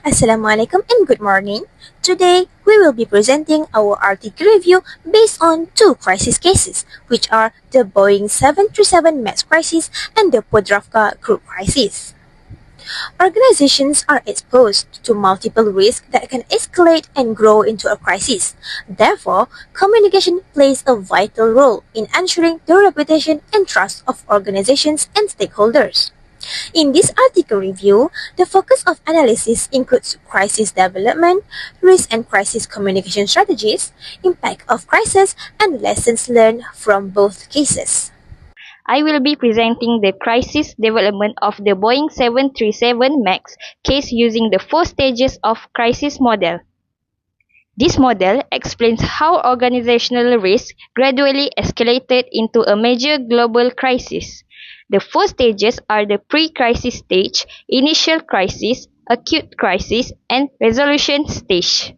Assalamualaikum and good morning. Today, we will be presenting our article review based on two crisis cases, which are the Boeing 737 MAX crisis and the Podravka group crisis. Organizations are exposed to multiple risks that can escalate and grow into a crisis. Therefore, communication plays a vital role in ensuring the reputation and trust of organizations and stakeholders. In this article review, the focus of analysis includes crisis development, risk and crisis communication strategies, impact of crisis, and lessons learned from both cases. I will be presenting the crisis development of the Boeing 737 MAX case using the 4 stages of crisis model. This model explains how organizational risk gradually escalated into a major global crisis. The 4 stages are the pre-crisis stage, initial crisis, acute crisis, and resolution stage.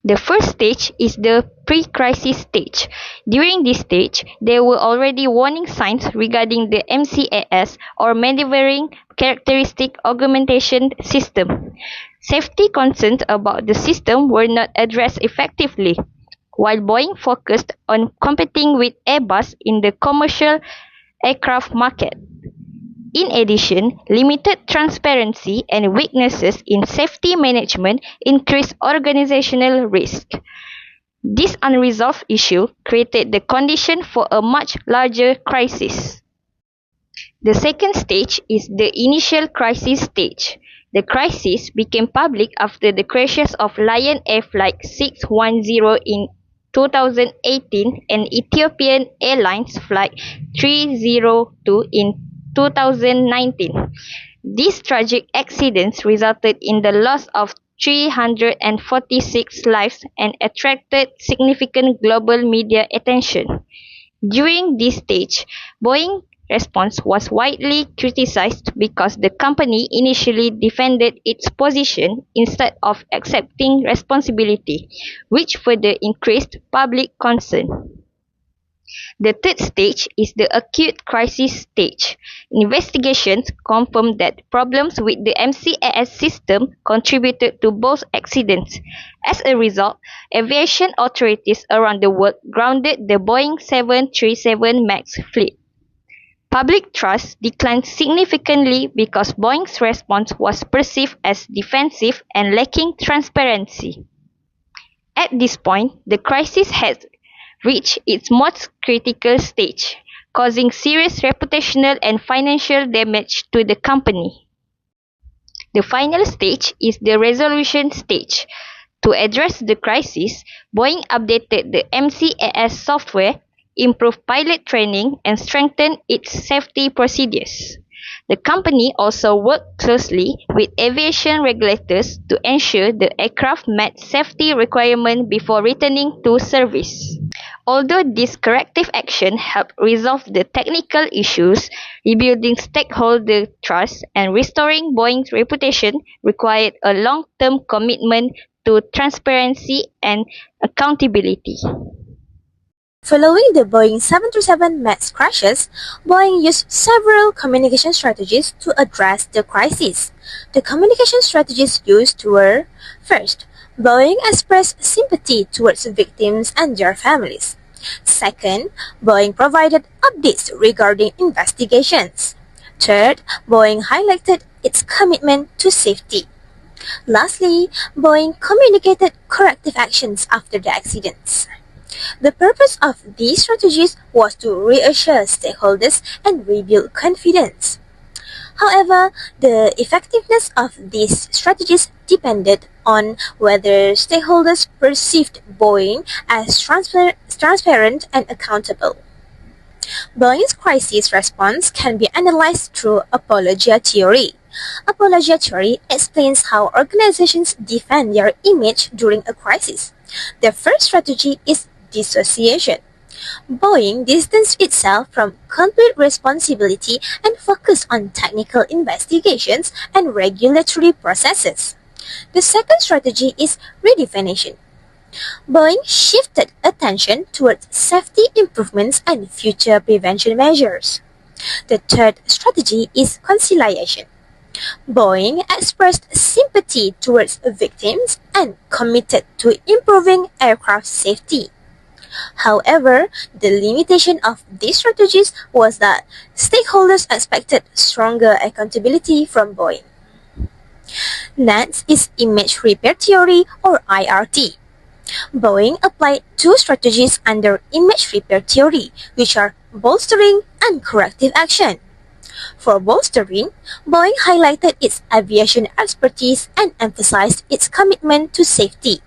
The first stage is the pre-crisis stage. During this stage, there were already warning signs regarding the MCAS or Maneuvering Characteristic Augmentation System. Safety concerns about the system were not addressed effectively, while Boeing focused on competing with Airbus in the commercial aircraft market. In addition, limited transparency and weaknesses in safety management increased organizational risk. This unresolved issue created the condition for a much larger crisis. The second stage is the initial crisis stage. The crisis became public after the crashes of Lion Air Flight 610 in 2018 and Ethiopian Airlines Flight 302 in 2019. These tragic accidents resulted in the loss of 346 lives and attracted significant global media attention. During this stage, Boeing's response was widely criticized because the company initially defended its position instead of accepting responsibility, which further increased public concern. The third stage is the acute crisis stage. Investigations confirmed that problems with the MCAS system contributed to both accidents. As a result, aviation authorities around the world grounded the Boeing 737 MAX fleet. Public trust declined significantly because Boeing's response was perceived as defensive and lacking transparency. At this point, the crisis had reached its most critical stage, causing serious reputational and financial damage to the company. The final stage is the resolution stage. To address the crisis, Boeing updated the MCAS software, improved pilot training, and strengthened its safety procedures. The company also worked closely with aviation regulators to ensure the aircraft met safety requirements before returning to service. Although this corrective action helped resolve the technical issues, rebuilding stakeholder trust and restoring Boeing's reputation required a long-term commitment to transparency and accountability. Following the Boeing 737 MAX crashes, Boeing used several communication strategies to address the crisis. The communication strategies used were: first, Boeing expressed sympathy towards victims and their families. Second, Boeing provided updates regarding investigations. Third, Boeing highlighted its commitment to safety. Lastly, Boeing communicated corrective actions after the accidents. The purpose of these strategies was to reassure stakeholders and rebuild confidence. However, the effectiveness of these strategies depended on whether stakeholders perceived Boeing as transparent and accountable. Boeing's crisis response can be analyzed through apologia theory. Apologia theory explains how organizations defend their image during a crisis. The first strategy is dissociation. Boeing distanced itself from complete responsibility and focused on technical investigations and regulatory processes. The second strategy is redefinition. Boeing shifted attention towards safety improvements and future prevention measures. The third strategy is conciliation. Boeing expressed sympathy towards victims and committed to improving aircraft safety. However, the limitation of these strategies was that stakeholders expected stronger accountability from Boeing. Next is image repair theory or IRT. Boeing applied two strategies under image repair theory, which are bolstering and corrective action. For bolstering, Boeing highlighted its aviation expertise and emphasized its commitment to safety.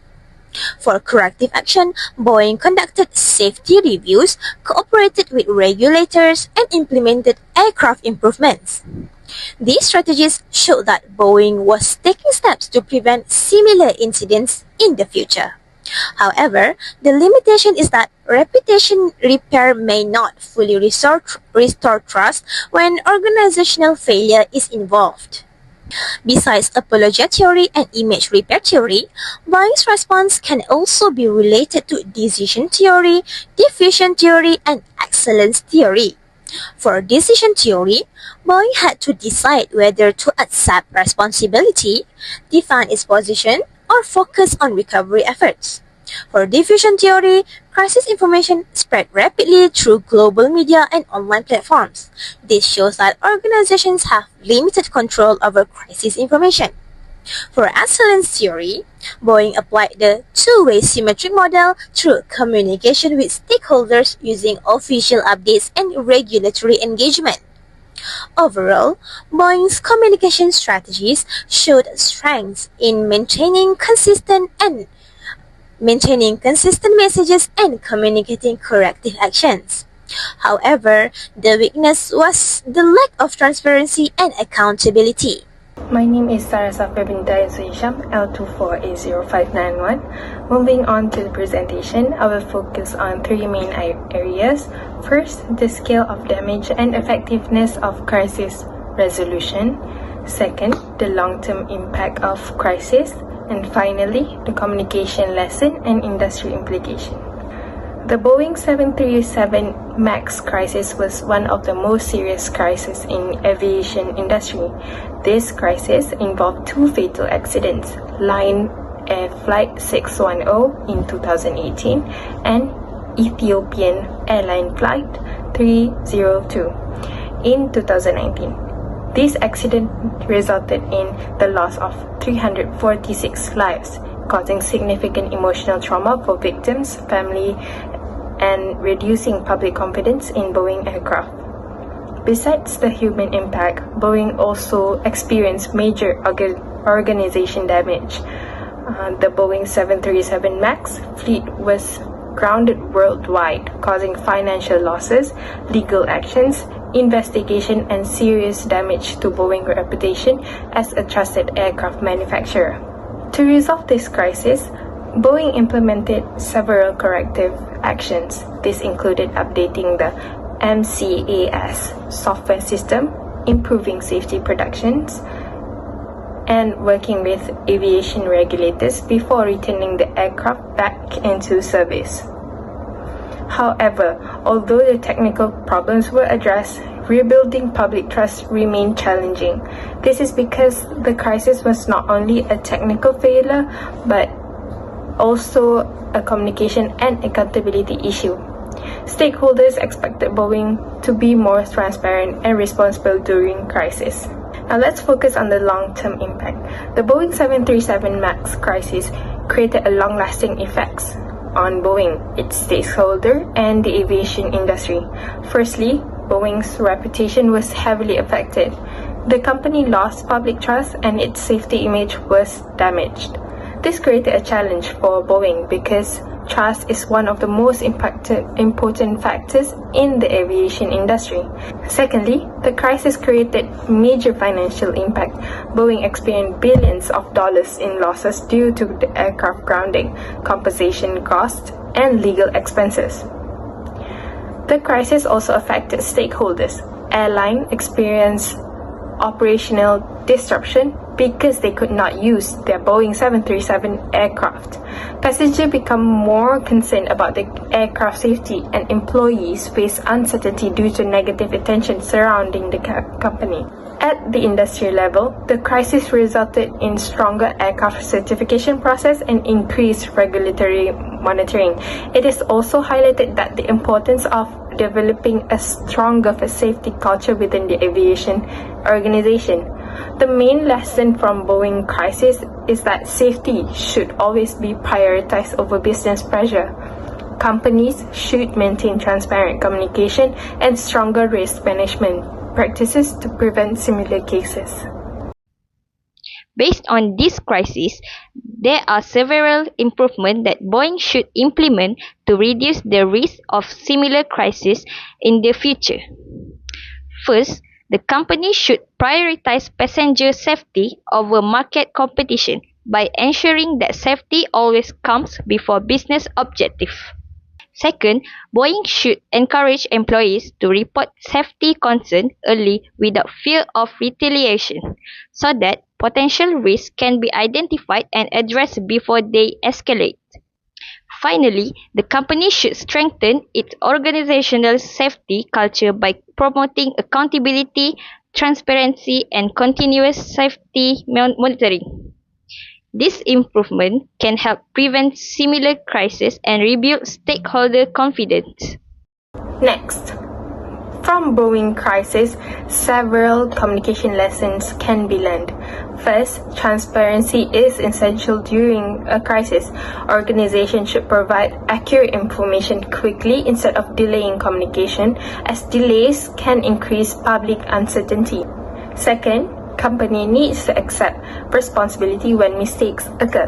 For corrective action, Boeing conducted safety reviews, cooperated with regulators, and implemented aircraft improvements. These strategies showed that Boeing was taking steps to prevent similar incidents in the future. However, the limitation is that reputation repair may not fully restore trust when organizational failure is involved. Besides apologia theory and image repair theory, Boeing's response can also be related to decision theory, diffusion theory, and excellence theory. For decision theory, Boeing had to decide whether to accept responsibility, defend its position, or focus on recovery efforts. For diffusion theory, crisis information spread rapidly through global media and online platforms. This shows that organizations have limited control over crisis information. For excellence theory, Boeing applied the two-way symmetric model through communication with stakeholders using official updates and regulatory engagement. Overall, Boeing's communication strategies showed strengths in maintaining consistent messages and communicating corrective actions. However, the weakness was the lack of transparency and accountability. My name is Sarasa Prebinta Suisham, L2480591. Moving on to the presentation, I will focus on three main areas. First, the scale of damage and effectiveness of crisis resolution. Second, the long-term impact of crisis. And finally, the communication lesson and industry implication. The Boeing 737 MAX crisis was one of the most serious crises in aviation industry. This crisis involved two fatal accidents, Lion Air Flight 610 in 2018 and Ethiopian Airline Flight 302 in 2019. This accident resulted in the loss of 346 lives, causing significant emotional trauma for victims, family, and reducing public confidence in Boeing aircraft. Besides the human impact, Boeing also experienced major organization damage. The Boeing 737 MAX fleet was grounded worldwide, causing financial losses, legal actions, investigation, and serious damage to Boeing's reputation as a trusted aircraft manufacturer. To resolve this crisis, Boeing implemented several corrective actions. This included updating the MCAS software system, improving safety protections, and working with aviation regulators before returning the aircraft back into service. However, although the technical problems were addressed, rebuilding public trust remained challenging. This is because the crisis was not only a technical failure, but also a communication and accountability issue. Stakeholders expected Boeing to be more transparent and responsible during crisis. Now let's focus on the long-term impact. The Boeing 737 MAX crisis created a long-lasting effects on Boeing, its stakeholder, and the aviation industry. Firstly, Boeing's reputation was heavily affected. The company lost public trust and its safety image was damaged. This created a challenge for Boeing because trust is one of the most important factors in the aviation industry. Secondly, the crisis created major financial impact. Boeing experienced billions of dollars in losses due to the aircraft grounding, compensation costs, and legal expenses. The crisis also affected stakeholders. Airline experienced operational disruption because they could not use their Boeing 737 aircraft. Passengers become more concerned about the aircraft safety, and employees face uncertainty due to negative attention surrounding the company. At the industry level, the crisis resulted in stronger aircraft certification process and increased regulatory monitoring. It is also highlighted that the importance of developing a stronger safety culture within the aviation organization. The main lesson from Boeing crisis is that safety should always be prioritized over business pressure. Companies should maintain transparent communication and stronger risk management practices to prevent similar cases. Based on this crisis, there are several improvements that Boeing should implement to reduce the risk of similar crises in the future. First, the company should prioritize passenger safety over market competition by ensuring that safety always comes before business objectives. Second, Boeing should encourage employees to report safety concerns early without fear of retaliation, so that potential risks can be identified and addressed before they escalate. Finally, the company should strengthen its organizational safety culture by promoting accountability, transparency, and continuous safety monitoring. This improvement can help prevent similar crises and rebuild stakeholder confidence. Next, from Boeing crisis, several communication lessons can be learned. First, transparency is essential during a crisis. Organizations should provide accurate information quickly instead of delaying communication, as delays can increase public uncertainty. Second, company needs to accept responsibility when mistakes occur.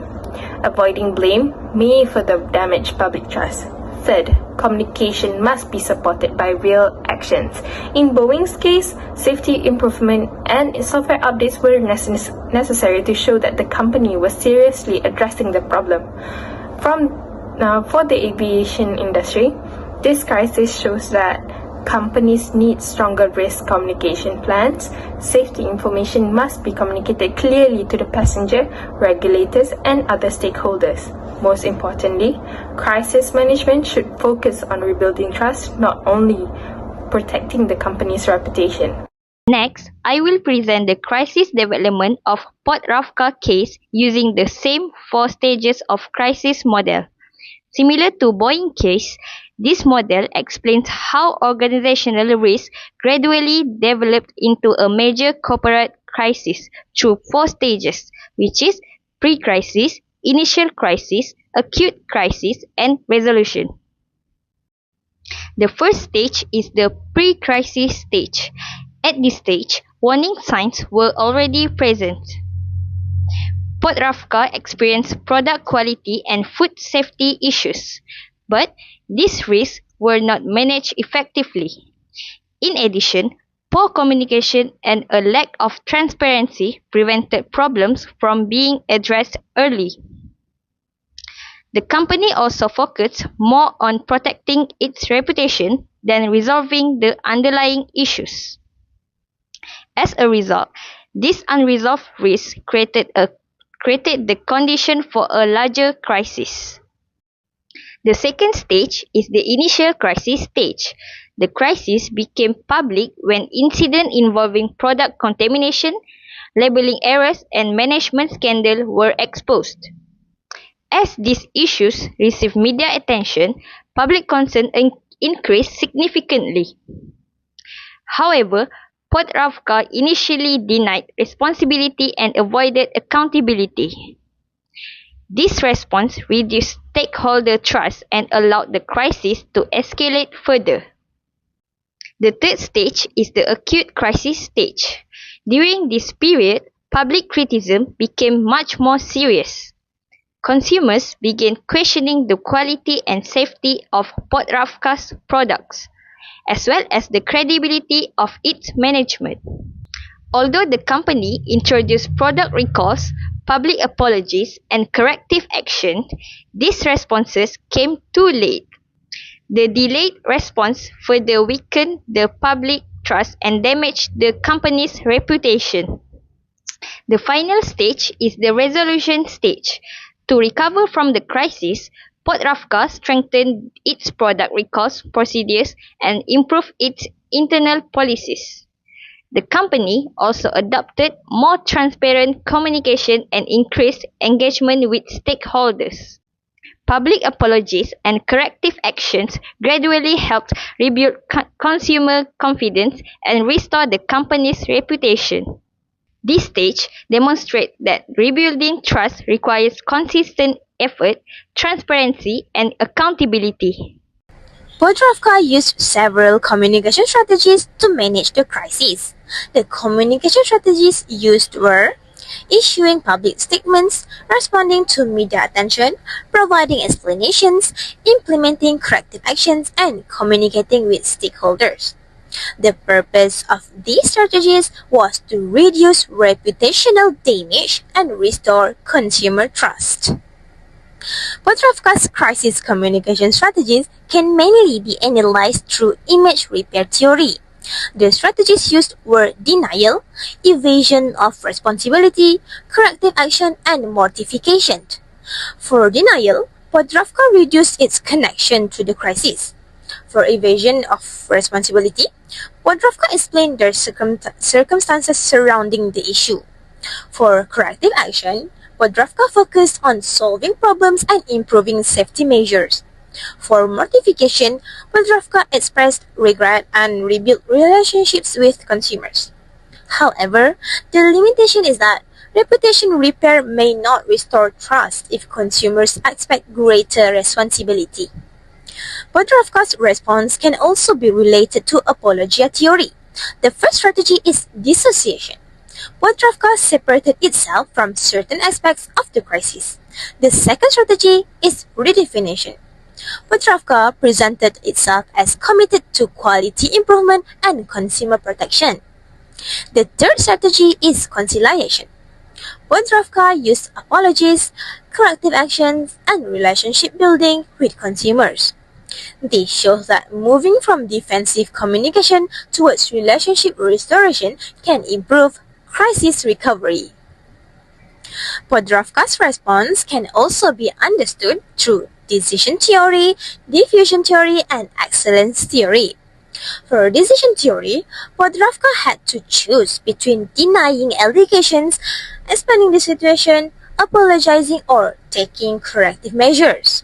Avoiding blame may further damage public trust. Third, communication must be supported by real actions. In Boeing's case, safety improvement and software updates were necessary to show that the company was seriously addressing the problem. For the aviation industry, this crisis shows that companies need stronger risk communication plans. Safety information must be communicated clearly to the passenger, regulators, and other stakeholders. Most importantly, crisis management should focus on rebuilding trust, not only protecting the company's reputation. Next, I will present the crisis development of Port Rafka case using the same 4 stages of crisis model. Similar to Boeing case, this model explains how organizational risk gradually developed into a major corporate crisis through 4 stages, which is pre-crisis, initial crisis, acute crisis, and resolution. The first stage is the pre-crisis stage. At this stage, warning signs were already present. Port Rafka experienced product quality and food safety issues, but these risks were not managed effectively. In addition, poor communication and a lack of transparency prevented problems from being addressed early. The company also focused more on protecting its reputation than resolving the underlying issues. As a result, this unresolved risk created the condition for a larger crisis. The second stage is the initial crisis stage. The crisis became public when incidents involving product contamination, labeling errors, and management scandal were exposed. As these issues received media attention, public concern increased significantly. However, Port Rafka initially denied responsibility and avoided accountability. This response reduced stakeholder trust and allowed the crisis to escalate further. The third stage is the acute crisis stage. During this period, public criticism became much more serious. Consumers began questioning the quality and safety of Port Rafka's products, as well as the credibility of its management. Although the company introduced product recalls, public apologies, and corrective action, these responses came too late. The delayed response further weakened the public trust and damage the company's reputation. The final stage is the resolution stage. To recover from the crisis, Podravka strengthened its product recalls procedures and improved its internal policies. The company also adopted more transparent communication and increased engagement with stakeholders. Public apologies and corrective actions gradually helped rebuild consumer confidence and restore the company's reputation. This stage demonstrates that rebuilding trust requires consistent effort, transparency, and accountability. Podravka used several communication strategies to manage the crisis. The communication strategies used were issuing public statements, responding to media attention, providing explanations, implementing corrective actions, and communicating with stakeholders. The purpose of these strategies was to reduce reputational damage and restore consumer trust. Podravka's crisis communication strategies can mainly be analyzed through image repair theory. The strategies used were denial, evasion of responsibility, corrective action, and mortification. For denial, Podravka reduced its connection to the crisis. For evasion of responsibility, Podravka explained their circumstances surrounding the issue. For corrective action, Podravka focused on solving problems and improving safety measures. For mortification, Podravka expressed regret and rebuilt relationships with consumers. However, the limitation is that reputation repair may not restore trust if consumers expect greater responsibility. Podravka's response can also be related to apologia theory. The first strategy is dissociation. Podravka separated itself from certain aspects of the crisis. The second strategy is redefinition. Podravka presented itself as committed to quality improvement and consumer protection. The third strategy is conciliation. Podravka used apologies, corrective actions, and relationship building with consumers. This shows that moving from defensive communication towards relationship restoration can improve crisis recovery. Podravka's response can also be understood through decision theory, diffusion theory, and excellence theory. For decision theory, Podravka had to choose between denying allegations, explaining the situation, apologizing, or taking corrective measures.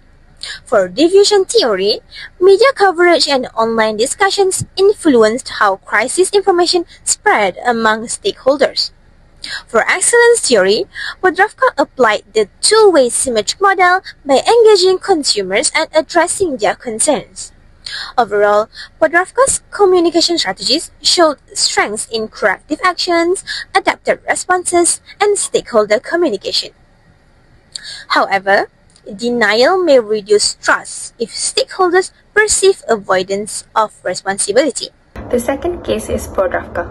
For diffusion theory, media coverage and online discussions influenced how crisis information spread among stakeholders. For excellence theory, Podravka applied the two-way symmetric model by engaging consumers and addressing their concerns. Overall, Podravka's communication strategies showed strengths in corrective actions, adaptive responses, and stakeholder communication. However, denial may reduce trust if stakeholders perceive avoidance of responsibility. The second case is Podravka,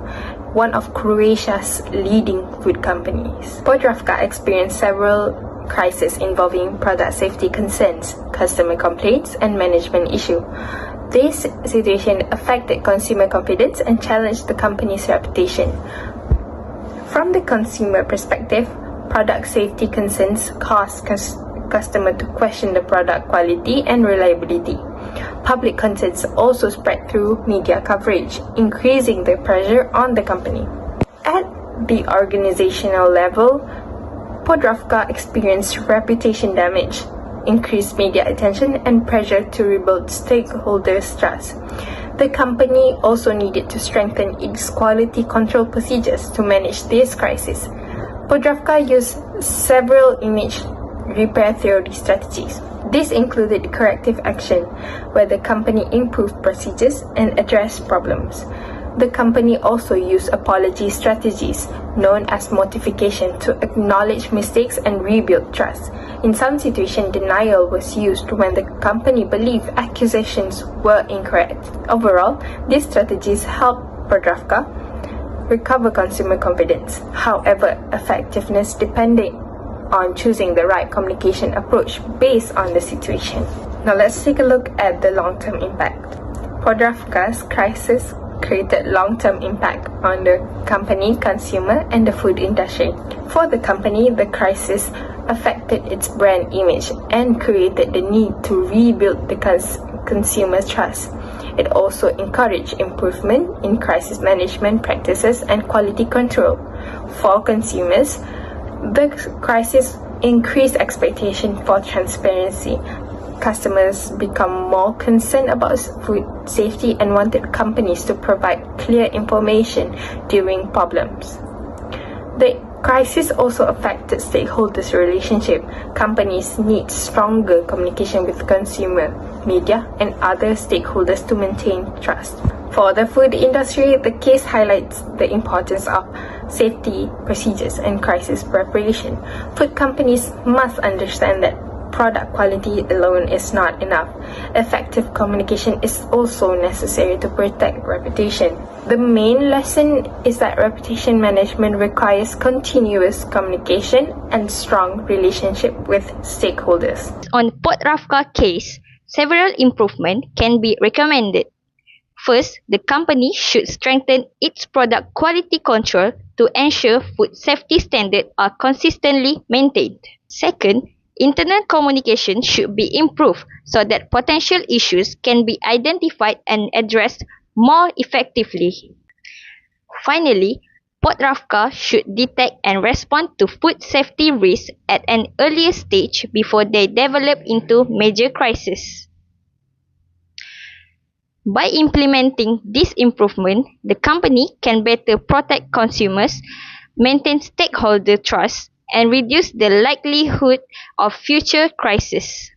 one of Croatia's leading food companies. Podravka experienced several crises involving product safety concerns, customer complaints, and management issues. This situation affected consumer confidence and challenged the company's reputation. From the consumer perspective, product safety concerns caused customers to question the product quality and reliability. Public concerns also spread through media coverage, increasing the pressure on the company. At the organizational level, Podravka experienced reputation damage, increased media attention, and pressure to rebuild stakeholders' trust. The company also needed to strengthen its quality control procedures to manage this crisis. Podravka used several image repair theory strategies. This included corrective action, where the company improved procedures and addressed problems. The company also used apology strategies, known as mortification, to acknowledge mistakes and rebuild trust. In some situations, denial was used when the company believed accusations were incorrect. Overall, these strategies helped Podravka recover consumer confidence. However, effectiveness depended on choosing the right communication approach based on the situation. Now let's take a look at the long-term impact. Podravka's crisis created long-term impact on the company, consumer, and the food industry. For the company, the crisis affected its brand image and created the need to rebuild the consumer's trust. It also encouraged improvement in crisis management practices and quality control. For consumers, the crisis increased expectation for transparency. Customers become more concerned about food safety and wanted companies to provide clear information during problems. The crisis also affected stakeholders' relationship. Companies need stronger communication with consumer, media, and other stakeholders to maintain trust. For the food industry, the case highlights the importance of safety procedures and crisis preparation. Food companies must understand that product quality alone is not enough. Effective communication is also necessary to protect reputation. The main lesson is that reputation management requires continuous communication and strong relationship with stakeholders. On Podravka case, several improvements can be recommended. First, the company should strengthen its product quality control to ensure food safety standards are consistently maintained. Second, internal communication should be improved so that potential issues can be identified and addressed more effectively. Finally, Podravka should detect and respond to food safety risks at an earlier stage before they develop into major crises. By implementing this improvement, the company can better protect consumers, maintain stakeholder trust, and reduce the likelihood of future crises.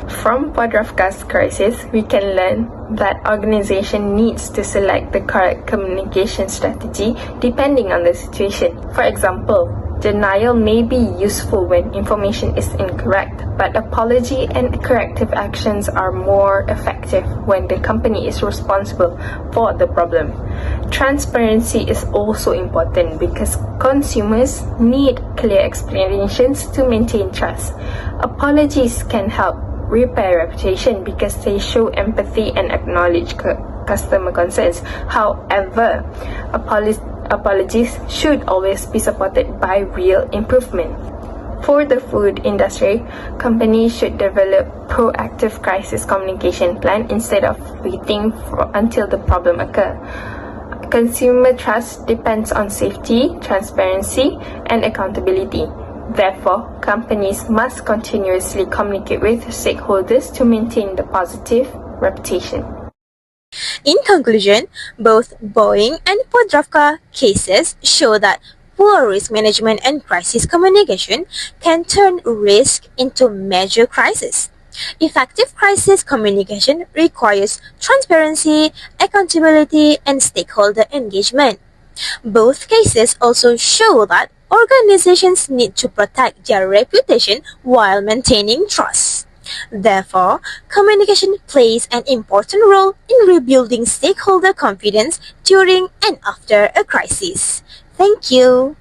From Podravka's crisis, we can learn that organization needs to select the correct communication strategy depending on the situation. For example, denial may be useful when information is incorrect, but apology and corrective actions are more effective when the company is responsible for the problem. Transparency is also important because consumers need clear explanations to maintain trust. Apologies can help repair reputation because they show empathy and acknowledge customer concerns. However, apologies should always be supported by real improvement. For the food industry, companies should develop proactive crisis communication plan instead of waiting until the problem occurs. Consumer trust depends on safety, transparency, and accountability. Therefore, companies must continuously communicate with stakeholders to maintain the positive reputation. In conclusion, both Boeing and Podravka cases show that poor risk management and crisis communication can turn risk into major crisis. Effective crisis communication requires transparency, accountability, and stakeholder engagement. Both cases also show that organizations need to protect their reputation while maintaining trust. Therefore, communication plays an important role in rebuilding stakeholder confidence during and after a crisis. Thank you.